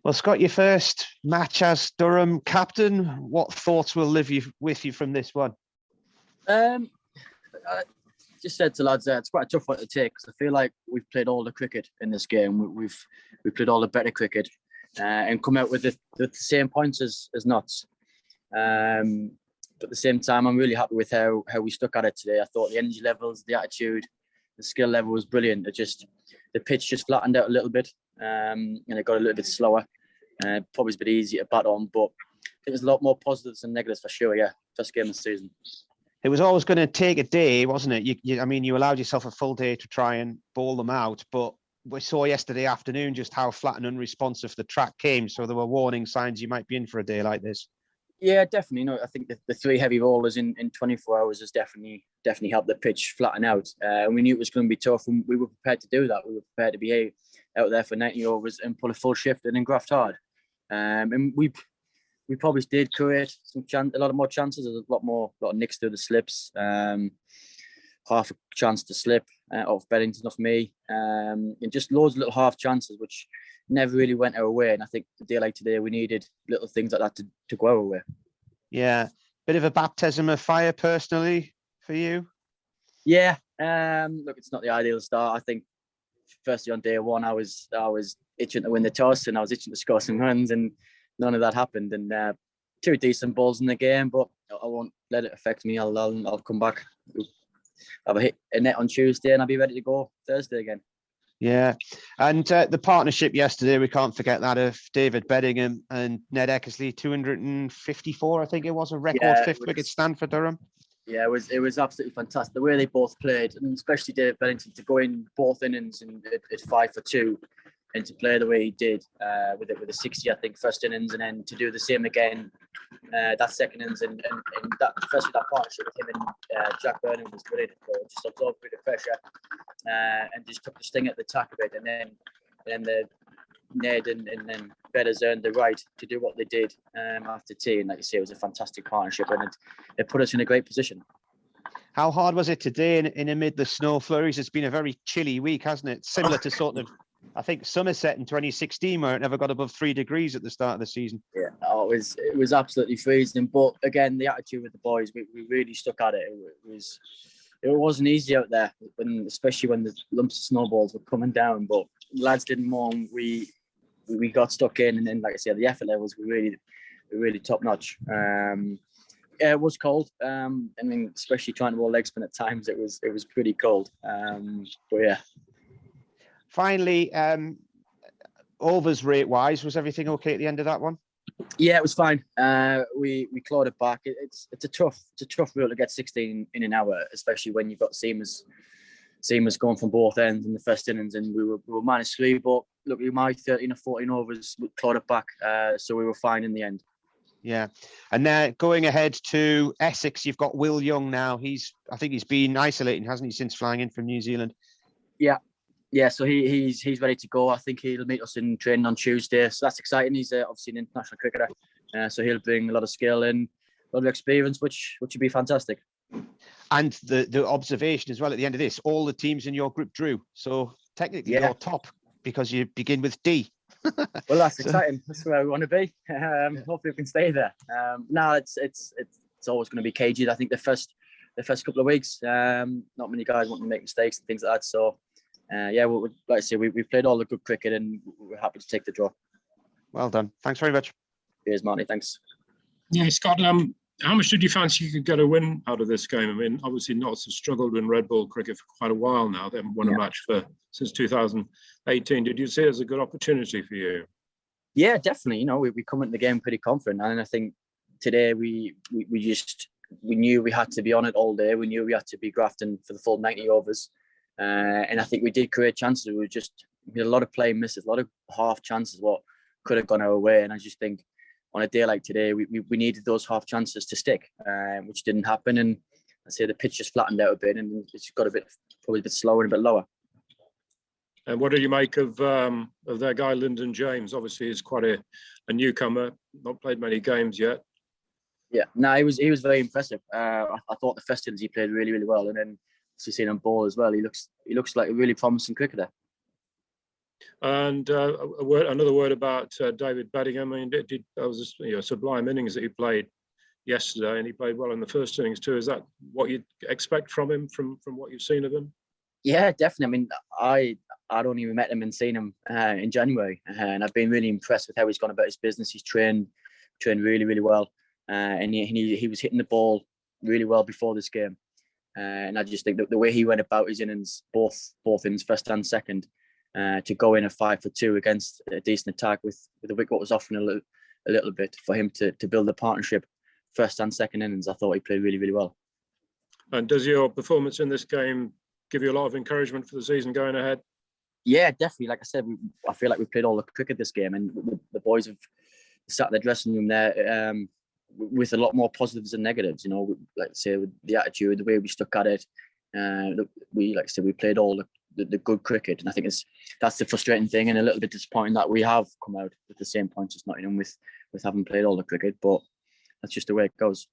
Well, Scott, your first match as Durham captain. What thoughts will live with you from this one? I just said to lads, it's quite a tough one to take because I feel like we've played all the cricket in this game. We've played all the better cricket and come out with the same points as Notts. But at the same time, I'm really happy with how we stuck at it today. I thought the energy levels, the attitude, the skill level was brilliant. The pitch just flattened out a little bit and it got a little bit slower. Probably a bit easier to bat on, but I think there's a lot more positives than negatives for sure. Yeah, first game of the season. It was always going to take a day, wasn't it? You allowed yourself a full day to try and bowl them out, but we saw yesterday afternoon just how flat and unresponsive the track came. So there were warning signs you might be in for a day like this. Yeah, definitely. I think the three heavy bowlers in 24 hours has definitely helped the pitch flatten out. And we knew it was going to be tough, and we were prepared to do that. We were prepared to be out there for 90 overs and pull a full shift and then graft hard. And we probably did create a lot of more chances. There's a lot of nicks through the slips. Half a chance to slip off Beddington, off me, and just loads of little half chances which never really went our way. And I think a day like today, we needed little things like that to go our way. Yeah, bit of a baptism of fire personally for you. Yeah, look, it's not the ideal start. I think firstly on day one, I was itching to win the toss and I was itching to score some runs, and none of that happened. And two decent balls in the game, but I won't let it affect me. I'll come back. I'll hit a net on Tuesday and I'll be ready to go Thursday again. Yeah, and the partnership yesterday, we can't forget that, of David Beddingham and Ned Eckersley, 254, I think it was, a record fifth wicket stand for Durham. Yeah, it was absolutely fantastic. The way they both played, and especially David Beddington, to go in both innings and at 5 for 2 and to play the way he did with a 60, I think, first innings, and then to do the same again that second innings, and that especially that partnership with him and Jack Burnham was brilliant. Just absorbed a bit of pressure and just took the sting at the tack of it, and then the Ned and then Bedders earned the right to do what they did after tea, and like you say, it was a fantastic partnership, and it put us in a great position. How hard was it today in amid the snow flurries? It's been a very chilly week, hasn't it? Similar to sort of, I think, Somerset in 2016, where it never got above 3 degrees at the start of the season. Yeah, it was absolutely freezing. But again, the attitude with the boys, we really stuck at it. It wasn't easy out there, especially when the lumps of snowballs were coming down. But lads didn't mourn. We got stuck in, and then, like I said, the effort levels were really top notch. Yeah, it was cold. I mean, especially trying to roll leg spin at times, it was pretty cold. But yeah. Finally, overs rate wise, was everything okay at the end of that one? Yeah, it was fine. We clawed it back. It's a tough rule to get 16 in an hour, especially when you've got seamers going from both ends in the first innings, and we were -3. But look, my 13 or 14 overs, we clawed it back, so we were fine in the end. Yeah, and now going ahead to Essex, you've got Will Young now. I think he's been isolating, hasn't he, since flying in from New Zealand? Yeah. So he's ready to go. I think he'll meet us in training on Tuesday. So that's exciting. He's obviously an international cricketer, so he'll bring a lot of skill and a lot of experience, which would be fantastic. And the observation as well at the end of this, all the teams in your group drew. So technically you're top because you begin with D. Well, that's exciting. That's where we want to be. Hopefully we can stay there. Now it's always going to be cagey. I think the first couple of weeks, not many guys want to make mistakes and things like that. So like I say, we've played all the good cricket and we're happy to take the draw. Well done. Thanks very much. Cheers, Marty. Thanks. Yeah, Scott. How much did you fancy you could get a win out of this game? I mean, obviously Notts have struggled in red ball cricket for quite a while now. They haven't won a match since 2018. Did you see it as a good opportunity for you? Yeah, definitely. We come into the game pretty confident, and I think today we knew we had to be on it all day. We knew we had to be grafting for the full 90 overs, and I think we did create chances. We had a lot of play misses, a lot of half chances, what could have gone our way, and I just think, on a day like today, we needed those half chances to stick, which didn't happen. And I say the pitch just flattened out a bit, and it's got probably a bit slower and a bit lower. And what do you make of their guy Lyndon James? Obviously, he's quite a newcomer, not played many games yet. Yeah, no, he was very impressive. I thought the first innings he played really, really well, and then to see him bowl as well, he looks like a really promising cricketer. And another word about David Bedingham. I mean, that was a sublime innings that he played yesterday, and he played well in the first innings too. Is that what you'd expect from him, from what you've seen of him? Yeah, definitely. I mean, I'd only met him and seen him in January, and I've been really impressed with how he's gone about his business. He's trained really, really well, and he was hitting the ball really well before this game. And I just think that the way he went about his innings, both innings, first and second, to go in a 5 for 2 against a decent attack with the wicket was offering a little bit for him to build a partnership, first and second innings, I thought he played really, really well. And does your performance in this game give you a lot of encouragement for the season going ahead? Yeah, definitely. Like I said, I feel like we played all the cricket this game, and the boys have sat in the dressing room there with a lot more positives and negatives. You know, like I say, with the attitude, the way we stuck at it. We, like I said, we played all the good cricket, and I think that's the frustrating thing, and a little bit disappointing that we have come out with the same points as Nottingham with having played all the cricket. But that's just the way it goes.